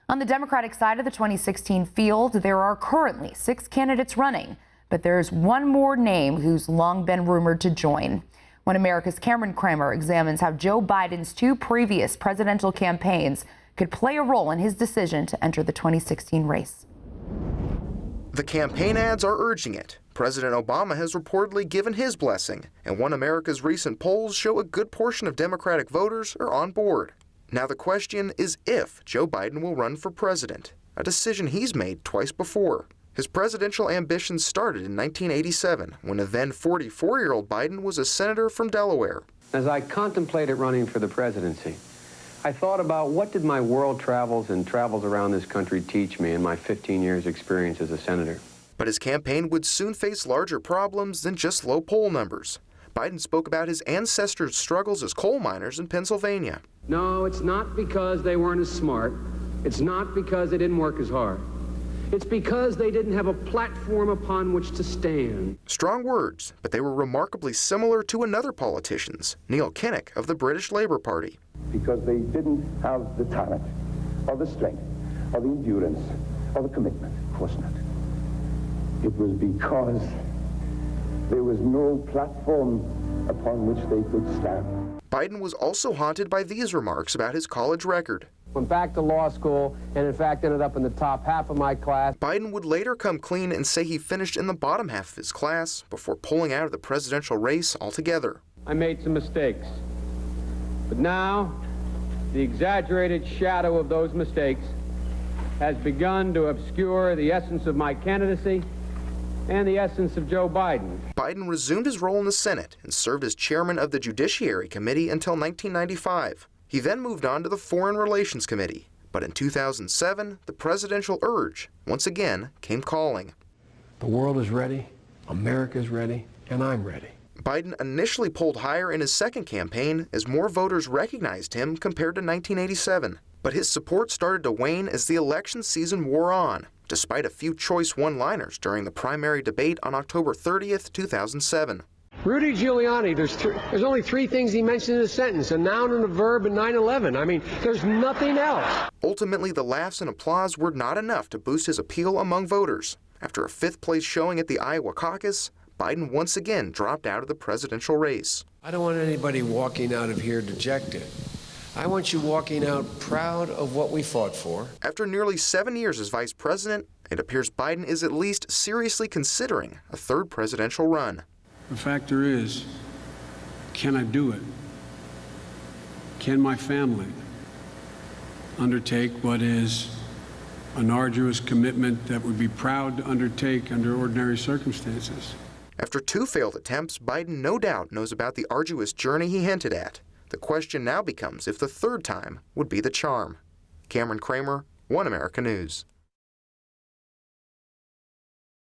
On the Democratic side of the 2016 field, there are currently 6 candidates running, but there's one more name who's long been rumored to join. OANN America's Cramer examines how Joe Biden's 2 previous presidential campaigns could play a role in his decision to enter the 2016 race. The campaign ads are urging it. President Obama has reportedly given his blessing, and OANN America's recent polls show a good portion of Democratic voters are on board. Now the question is if Joe Biden will run for president, a decision he's made twice before. His presidential ambitions started in 1987, when the then 44-year-old Biden was a senator from Delaware. As I contemplated running for the presidency, I thought about what did my world travels and travels around this country teach me in my 15 years experience as a senator. But his campaign would soon face larger problems than just low poll numbers. Biden spoke about his ancestors' struggles as coal miners in Pennsylvania. No, it's not because they weren't as smart. It's not because they didn't work as hard. It's because they didn't have a platform upon which to stand. Strong words, but they were remarkably similar to another politician's, Neil Kinnock of the British Labour Party. Because they didn't have the talent, or the strength, or the endurance, or the commitment. Of course not. It was because there was no platform upon which they could stand. Biden was also haunted by these remarks about his college record. Went back to law school and in fact ended up in the top half of my class. Biden would later come clean and say he finished in the bottom half of his class before pulling out of the presidential race altogether. I made some mistakes, but now the exaggerated shadow of those mistakes has begun to obscure the essence of my candidacy and the essence of Joe Biden. Biden resumed his role in the Senate and served as chairman of the Judiciary Committee until 1995. He then moved on to the Foreign Relations Committee. But in 2007, the presidential urge once again came calling. The world is ready, America is ready, and I'm ready. Biden initially polled higher in his second campaign as more voters recognized him compared to 1987. But his support started to wane as the election season wore on, despite a few choice one-liners during the primary debate on October 30th, 2007. Rudy Giuliani, there's only 3 things he mentioned in a sentence, a noun and a verb and 9/11. I mean, there's nothing else. Ultimately, the laughs and applause were not enough to boost his appeal among voters. After a 5th-place showing at the Iowa caucus, Biden once again dropped out of the presidential race. I don't want anybody walking out of here dejected. I want you walking out proud of what we fought for. After nearly 7 years as vice president, it appears Biden is at least seriously considering a 3rd presidential run. The factor is, can I do it? Can my family undertake what is an arduous commitment that would be proud to undertake under ordinary circumstances? After 2 failed attempts, Biden no doubt knows about the arduous journey he hinted at. The question now becomes if the 3rd time would be the charm. Cramer, OANN America News.